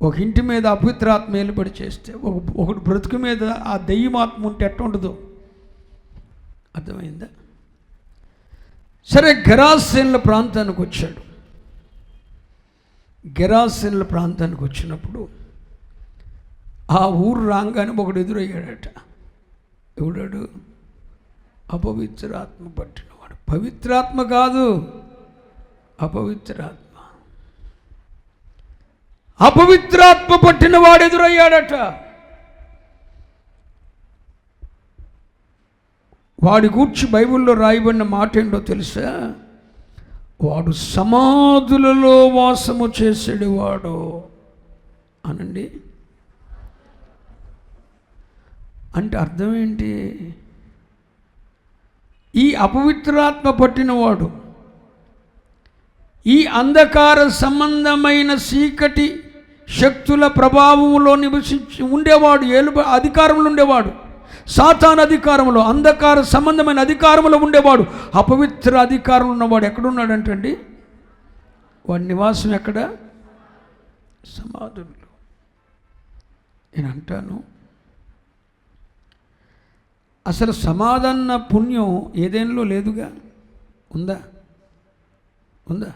ఒక ఇంటి మీద అపవిత్రాత్మ ఏలుబడి చేస్తే ఒకటి బ్రతుకు మీద ఆ దెయ్యమాత్మ ఉంటే ఎట్లా ఉండదు? అర్థమైందా? సరే, గెరాసేనుల ప్రాంతానికి వచ్చాడు. గెరాసేనుల ప్రాంతానికి వచ్చినప్పుడు ఆ ఊరు రాగానే ఒకడు ఎదురయ్యాడట. ఎవడాడు? అపవిత్రాత్మ పట్టినవాడు. పవిత్రాత్మ కాదు, అపవిత్రాత్మ. అపవిత్రాత్మ పట్టినవాడు ఎదురయ్యాడట. వాడి గూర్చి బైబిల్లో రాయబడిన మాట ఏంటో తెలుసా? వాడు సమాధులలో వాసము చేసేవాడు అనండి. అంటే అర్థం ఏంటి? ఈ అపవిత్రాత్మ పట్టినవాడు ఈ అంధకార సంబంధమైన చీకటి శక్తుల ప్రభావంలో నివసించి ఉండేవాడు. అధికారంలో ఉండేవాడు. సాతాను అధికారంలో, అంధకార సంబంధమైన అధికారంలో ఉండేవాడు. అపవిత్ర అధికారంలో ఉన్నవాడు ఎక్కడున్నాడంటండి? వాడి నివాసం ఎక్కడ? సమాధుల్లో. నేను అంటాను, అసలు సమాధాన పుణ్యం ఏదేనిలో లేదుగా. ఉందా? ఉందా?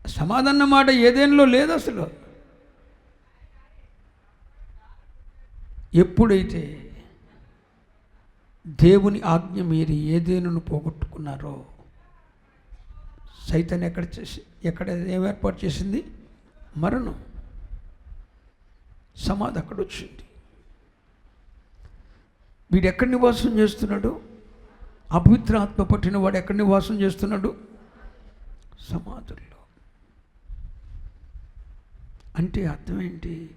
సమాధాన మాట ఏదేనిలో లేదు అసలు. ఎప్పుడైతే దేవుని ఆజ్ఞ మీరి ఏదేనును పోగొట్టుకున్నారో, సైతాన్ ఎక్కడ ఏం ఏర్పాటు చేసింది? మరణం, సమాధి అక్కడ వచ్చింది. వీడు ఎక్కడ నివాసం చేస్తున్నాడు? అపవిత్ర ఆత్మ పట్టిన వాడు ఎక్కడ నివాసం చేస్తున్నాడు? సమాధుల్లో. అంటే అర్థం ఏంటి?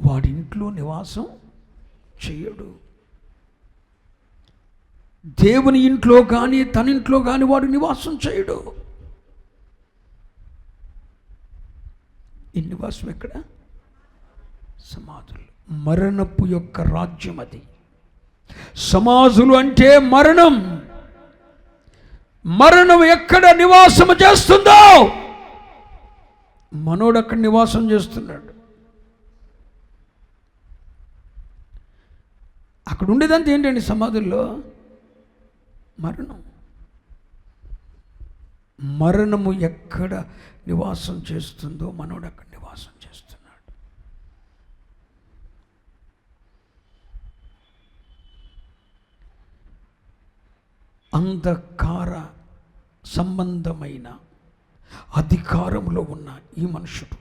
వాడింట్లో నివాసం చేయడు. దేవుని ఇంట్లో కానీ తన ఇంట్లో కానీ వాడు నివాసం చేయడు. ఈ నివాసం ఎక్కడ? సమాధులు. మరణపు యొక్క రాజ్యం అది. సమాధులు అంటే మరణం. మరణం ఎక్కడ నివాసం చేస్తుందో మనోడు అక్కడ నివాసం చేస్తున్నాడు. అక్కడ ఉండేదంతా ఏంటండి? సమాధుల్లో మరణం. మరణము ఎక్కడ నివాసం చేస్తుందో మనోడు అక్కడ నివాసం చేస్తున్నాడు. అంధకార సంబంధమైన అధికారంలో ఉన్న ఈ మనుషుడు,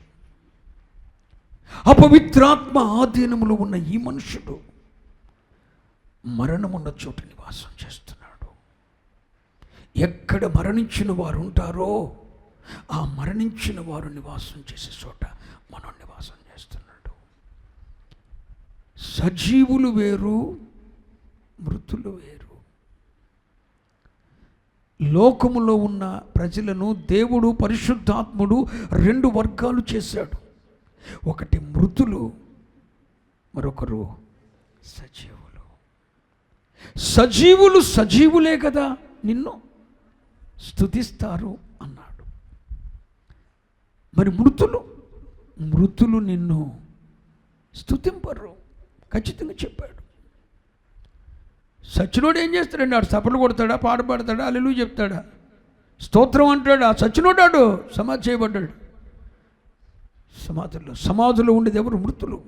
అపవిత్రాత్మ ఆధీనములో ఉన్న ఈ మనుషుడు మరణమున్న చోట నివాసం చేస్తున్నాడు. ఎక్కడ మరణించిన వారు ఉంటారో ఆ మరణించిన వారు నివాసం చేసే చోట మనం నివాసం చేస్తున్నాడు. సజీవులు వేరు, మృతులు వేరు. లోకములో ఉన్న ప్రజలను దేవుడు పరిశుద్ధాత్ముడు రెండు వర్గాలు చేశాడు. ఒకటి మృతులు, మరొకరు సజీవులు. సజీవులు సజీవులే కదా నిన్ను స్తుతిస్తారు అన్నాడు. మరి మృతులు నిన్ను స్తుతింపరు ఖచ్చితంగా చెప్పాడు. సచ్చినోడు ఏం చేస్తాడండి? ఆడు సపలు కొడతాడా, పాట పాడతాడా, హల్లెలూయా చెప్తాడా, స్తోత్రం అంటాడా? సచ్చినోడాడు సమాధి చేయబడ్డాడు. సమాధుల్లో ఉండేది ఎవరు? మృతులు.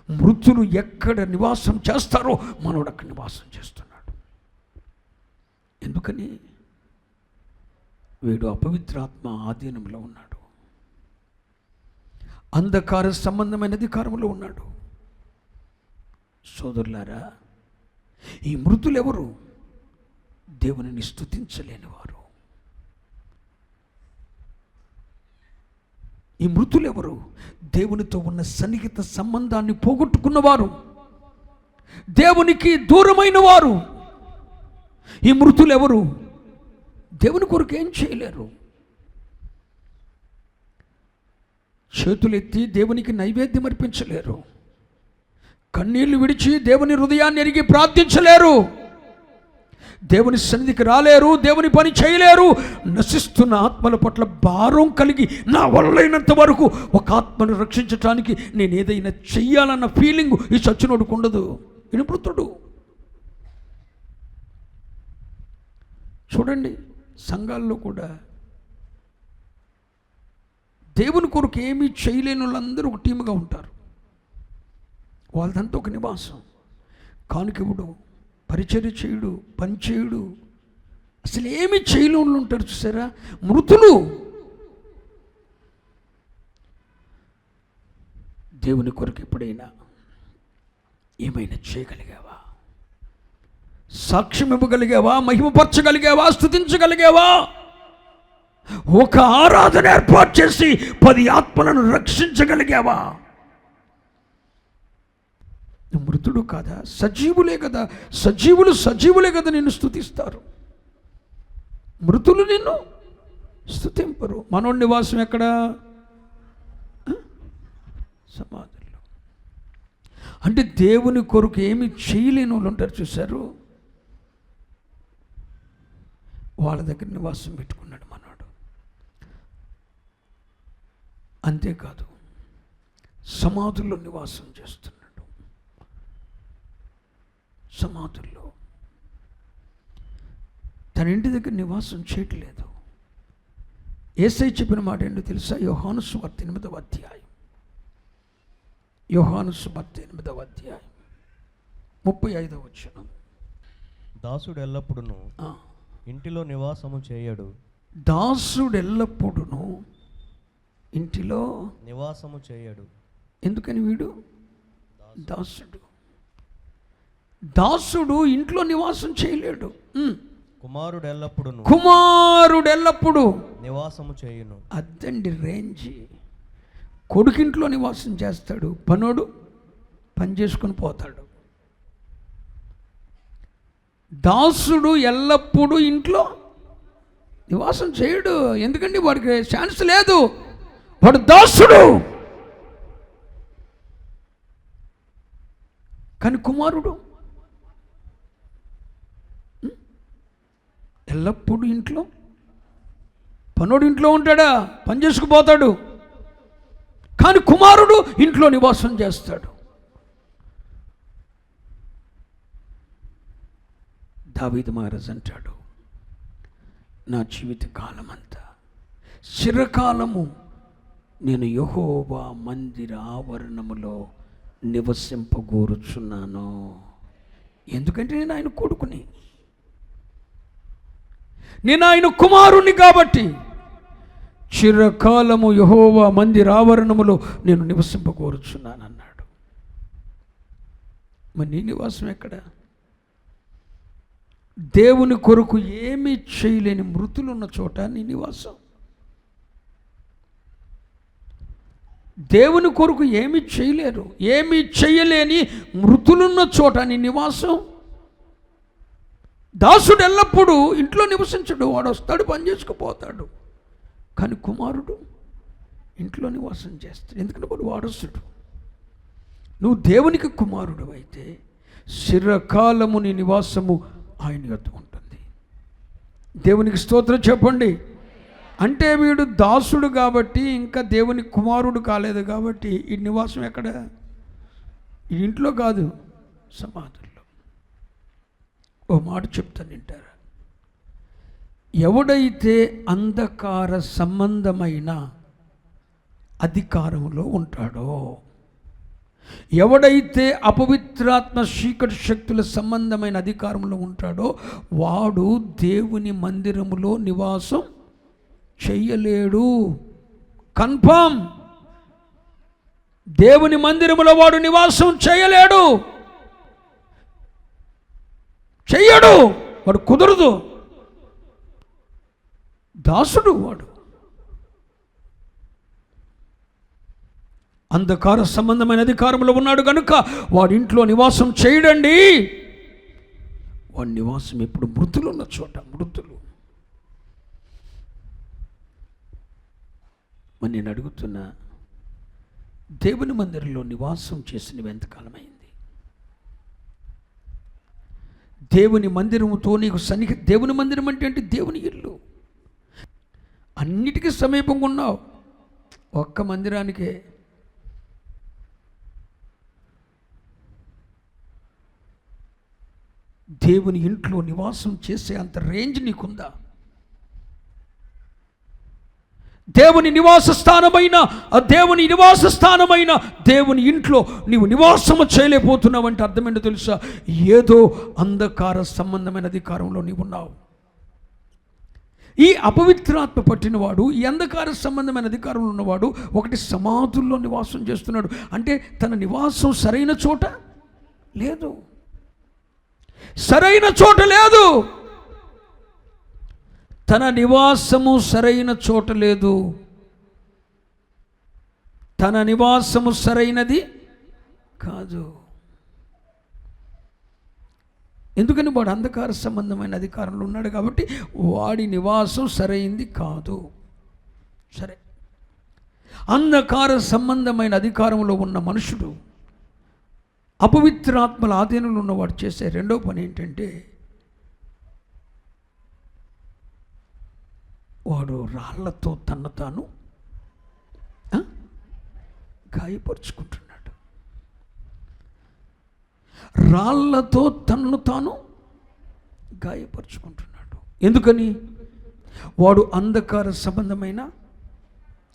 మృతులు ఎక్కడ నివాసం చేస్తారో మనోడు అక్కడ నివాసం చేస్తున్నాడు. ఎందుకని? వీడు అపవిత్రాత్మ ఆధీనంలో ఉన్నాడు. అంధకార సంబంధమైన అధికారంలో ఉన్నాడు. సోదరులారా, ఈ మృతులు ఎవరు? దేవునిని స్తుతించలేని వారు. ఈ మృతులు ఎవరు? దేవునితో ఉన్న సన్నిహిత సంబంధాన్ని పోగొట్టుకున్నవారు, దేవునికి దూరమైన వారు. ఈ మృతులు ఎవరు? దేవుని కొరకు ఏం చేయలేరు. చేతులెత్తి దేవునికి నైవేద్యం అర్పించలేరు. కన్నీళ్లు విడిచి దేవుని హృదయాన్ని ఎరిగి ప్రార్థించలేరు. దేవుని సన్నిధికి రాలేరు, దేవుని పని చేయలేరు. నశిస్తున్న ఆత్మల పట్ల భారం కలిగి నా వల్లైనంత వరకు ఒక ఆత్మను రక్షించటానికి నేను ఏదైనా చెయ్యాలన్న ఫీలింగ్ ఈ చచ్చినోడుకు ఉండదు. వినుమృతుడు. చూడండి, సంఘాల్లో కూడా దేవుని కొరకు ఏమీ చేయలేని వాళ్ళందరూ ఒక టీముగా ఉంటారు. వాళ్ళదంతా ఒక నివాసం. కానుకివుడు, పరిచర్య చేయుడు, పని చేయుడు, అసలు ఏమి చేయలేని ఉంటారు. చూసారా, మృతులు. దేవుని కొరకు ఎప్పుడైనా ఏమైనా చేయగలిగావా? సాక్ష్యం ఇవ్వగలిగావా? మహిమపరచగలిగావా? స్తుతించగలిగావా? ఒక ఆరాధన ఏర్పాటు చేసి 10 ఆత్మలను రక్షించగలిగావా? మృతుడు కాదా? సజీవులే కదా. సజీవులే కదా నిన్ను స్తుతిస్తారు. మృతులు నిన్ను స్తుతింపరు. మనోడి నివాసం ఎక్కడ? సమాధుల్లో. అంటే దేవుని కొరకు ఏమి చేయలేని వాళ్ళు ఉంటారు చూశారు, వాళ్ళ దగ్గర నివాసం పెట్టుకున్నాడు మనోడు. అంతేకాదు, సమాధుల్లో నివాసం చేస్తున్నాడు. సమాధుల్లో తన ఇంటి దగ్గర నివాసం చేయట్లేదు. యేసయ్య చెప్పిన మాట ఏంటో తెలుసా? యోహాను సువార్త 8వ అధ్యాయం. యోహాను సువార్త 8వ అధ్యాయం 35వ వచనం. దాసుడు ఎల్లప్పుడును ఇంటిలో నివాసము చేయడు. దాసుడు ఎల్లప్పుడును ఇంటిలో నివాసము చేయడు. ఎందుకని? వీడు దాసుడు ఇంట్లో నివాసం చేయలేడు. కుమారుడు ఎల్లప్పుడు నివాసము చేయును. అద్దండి రేంజ్. కొడుకింట్లో నివాసం చేస్తాడు, పనోడు పని చేసుకుని పోతాడు. దాసుడు ఎల్లప్పుడూ ఇంట్లో నివాసం చేయడు. ఎందుకండి? వాడికి ఛాన్స్ లేదు. వాడు దాసుడు. కానీ కుమారుడు ఎల్లప్పుడూ ఇంట్లో, పనోడు ఇంట్లో ఉంటాడా, పని చేసుకుపోతాడు. కానీ కుమారుడు ఇంట్లో నివాసం చేస్తాడు. దావీదు మహారాజు అంటాడు, నా జీవిత కాలమంతా చిరకాలము నేను యెహోవా మందిర ఆవరణములో నివసింపగోరుచున్నాను. ఎందుకంటే నేను ఆయన కొడుకుని, నేను ఆయన కుమారుని కాబట్టి చిరకాలము యెహోవా మందిర ఆవరణములో నేను నివసింపగోరుచున్నాను అన్నాడు. మరి నీ నివాసం ఎక్కడ? దేవుని కొరకు ఏమీ చేయలేని మృతులున్న చోట నీ నివాసం. దేవుని కొరకు ఏమీ చేయలేరు, ఏమీ చేయలేని మృతులున్న చోట నీ నివాసం. దాసుడు ఎల్లప్పుడూ ఇంట్లో నివసించడు. వాడు వస్తాడు, పని చేసుకుపోతాడు. కానీ కుమారుడు ఇంట్లో నివాసం చేస్తాడు. ఎందుకంటే వాడు వారసుడు. నువ్వు దేవునికి కుమారుడు అయితే చిరకాలము నీ నివాసము ఆయన యొద్ద ఉంటుంది. దేవునికి స్తోత్రం చెప్పండి. అంటే వీడు దాసుడు కాబట్టి, ఇంకా దేవుని కుమారుడు కాలేదు కాబట్టి ఈ నివాసం ఎక్కడ? ఈ ఇంట్లో కాదు, సమాధుల్లో. ఓ మాట చెప్తాను, వింటారా? ఎవడైతే అంధకార సంబంధమైన అధికారంలో ఉంటాడో, ఎవడైతే అపవిత్రాత్మ చీకటి శక్తుల సంబంధమైన అధికారంలో ఉంటాడో, వాడు దేవుని మందిరములో నివాసం చెయ్యలేడు. కన్ఫర్మ్. దేవుని మందిరములో వాడు నివాసం చేయలేడు, చెయ్యడు. వాడు కుదరదు. దాసుడు వాడు. అంధకార సంబంధమైన అధికారంలో ఉన్నాడు కనుక వాడి ఇంట్లో నివాసం చేయడండి. వాడి నివాసం ఎప్పుడు మృతులు ఉన్న చోట. మృతులు. మరి నేను అడుగుతున్నా, దేవుని మందిరంలో నివాసం చేసినవి ఎంతకాలమైంది? దేవుని మందిరముతో నీకు దేవుని మందిరం అంటే ఏంటి? దేవుని ఇల్లు. అన్నిటికీ సమీపంగా ఉన్నావు, ఒక్క మందిరానికే. దేవుని ఇంట్లో నివాసం చేసే అంత రేంజ్ నీకుందా? దేవుని నివాస స్థానమైన దేవుని ఇంట్లో నీవు నివాసము చేయలేకపోతున్నావంటే అర్థమేంటో తెలుసా? ఏదో అంధకార సంబంధమైన అధికారంలో నీవున్నావు. ఈ అపవిత్రాత్మ పట్టినవాడు, ఈ అంధకార సంబంధమైన అధికారంలో ఉన్నవాడు ఒకటి సమాధుల్లో నివాసం చేస్తున్నాడు. అంటే తన నివాసం సరైన చోట లేదు, సరైన చోట లేదు. తన నివాసము సరైన చోట లేదు, తన నివాసము సరైనది కాదు. ఎందుకని? వాడు అంధకార సంబంధమైన అధికారంలో ఉన్నాడు కాబట్టి వాడి నివాసం సరైంది కాదు. సరే, అంధకార సంబంధమైన అధికారంలో ఉన్న మనుషుడు, అపవిత్రాత్మల ఆధీనంలో ఉన్నవాడు చేసే రెండో పని ఏంటంటే, వాడు రాళ్లతో తన్ను తాను గాయపరుచుకుంటున్నాడు. రాళ్లతో తన్ను తాను గాయపరుచుకుంటున్నాడు. ఎందుకని? వాడు అంధకార సంబంధమైన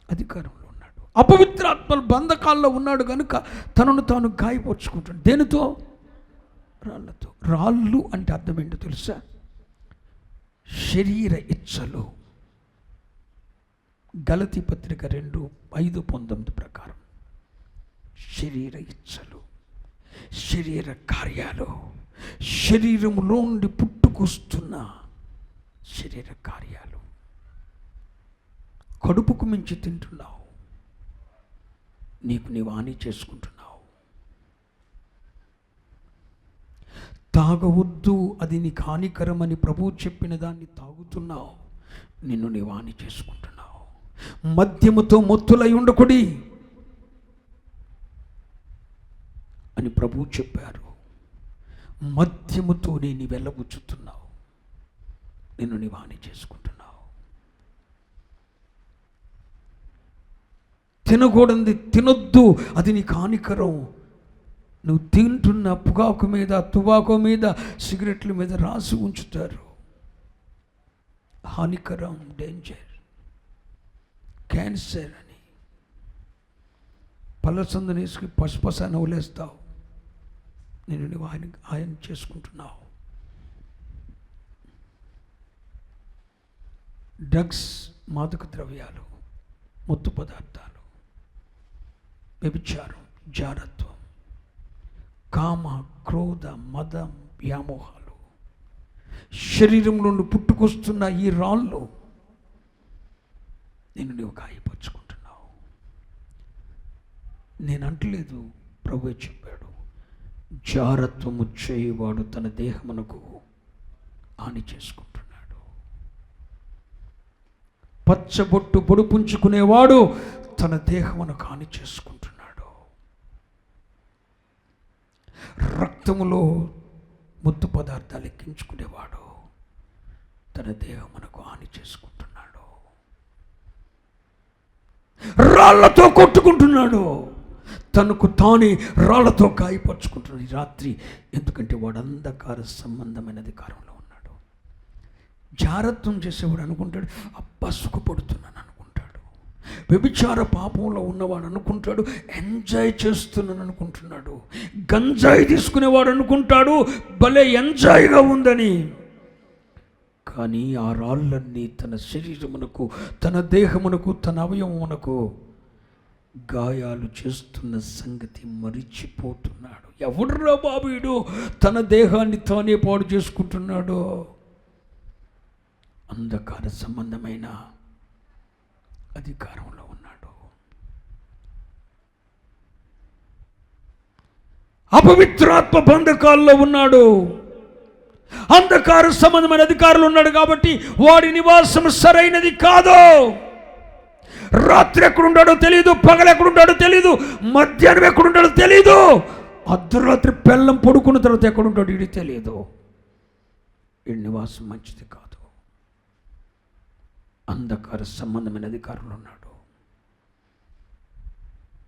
అధికారంలో ఉన్నాడు, అపవిత్రాత్మల బంధకాల్లో ఉన్నాడు కనుక తనను తాను గాయపరుచుకుంటాడు. దేనితో? రాళ్లతో. రాళ్ళు అంటే అర్థం ఏంటో తెలుసా? శరీర ఇచ్చలు. గలతీ పత్రిక 2:5-19 ప్రకారం శరీర ఇచ్చలు, శరీర కార్యాలు, శరీరంలో నుండి పుట్టుకొస్తున్న శరీర కార్యాలు. కడుపుకు మించి తింటున్నావు, నీకు నీవు హాని చేసుకుంటున్నావు. తాగవద్దు, అది నీకు హానికరమని ప్రభువు చెప్పిన దాన్ని తాగుతున్నావు, నిన్ను నీవు హాని చేసుకుంటున్నావు. మద్యముతో మొత్తులై ఉండకుడి అని ప్రభువు చెప్పారు. మద్యముతో నీ వెళ్ళబుచ్చుతున్నావు, నిన్ను నీవు హాని చేసుకుంటున్నావు. తినకూడదు తినొద్దు, అది నీకు హానికరం. నువ్వు తింటున్న పొగాకు మీద, తుబాకో మీద, సిగరెట్ల మీద రాసి ఉంచుతారు, హానికరం, డేంజర్, క్యాన్సర్ అని. పళ్ళసందుని వేసుకుని పసుపస నవ్వులేస్తావు, నేను నువ్వు ఆయన చేసుకుంటున్నావు. డ్రగ్స్, మాదక ద్రవ్యాలు, మత్తు పదార్థాలు, వ్యభిచారం, జారత్వం, కామ, క్రోధ, మదం, వ్యామోహాలు, శరీరం నుండి పుట్టుకొస్తున్న ఈ రాళ్ళు నేను నువ్వు గాయపరుచుకుంటున్నావు. నేను అంటలేదు, ప్రభువే చెప్పాడు, జారత్వము చేయవాడు తన దేహమునకు హాని చేసుకుంటున్నాడు. పచ్చబొట్టు పొడుపుంచుకునేవాడు తన దేహమునకు హాని చేసుకుంటున్నాడు. రక్తములో ముద్దు పదార్థాలు ఎక్కించుకునేవాడు తన దేహమునకు హాని చేసుకుంటున్నాడు. రాళ్లతో కొట్టుకుంటున్నాడు, తనకు తానే రాళ్లతో గాయపరుచుకుంటున్నాడు ఈ రాత్రి. ఎందుకంటే వాడు అంధకార సంబంధమైన అధికారంలో ఉన్నాడు. జారత్వం చేసేవాడు అనుకుంటాడు, అబ్బా సుఖపడుతున్నాను అనుకుంటాడు. వ్యభిచార పాపంలో ఉన్నవాడు అనుకుంటాడు, ఎంజాయ్ చేస్తున్నాను అనుకుంటున్నాడు. గంజాయి తీసుకునేవాడు అనుకుంటాడు, భలే ఎంజాయ్గా ఉందని. కానీ ఆ రాళ్ళన్నీ తన శరీరమునకు, తన దేహమునకు, తన అవయవమునకు గాయాలు చేస్తున్న సంగతి మరిచిపోతున్నాడు. ఎవడురా బాబుడు తన దేహాన్ని తానే పాడు చేసుకుంటున్నాడో? అంధకార సంబంధమైన అధికారంలో ఉన్నాడు, అపవిత్రాత్మ బంధకాల్లో ఉన్నాడు, అంధకార సంబంధమైన అధికారులు ఉన్నాడు. కాబట్టి వాడి నివాసం సరైనది కాదు. రాత్రి ఎక్కడుంటాడో తెలియదు, పగలు ఎక్కడుంటాడో తెలియదు, మధ్యాహ్నం ఎక్కడుంటాడో తెలియదు, అర్ధరాత్రి పెళ్ళం పడుకున్న తర్వాత ఎక్కడుంటాడో ఇది తెలియదు. ఈ నివాసం మంచిది కాదు. అంధకార సంబంధమైన అధికారులు ఉన్నాడు.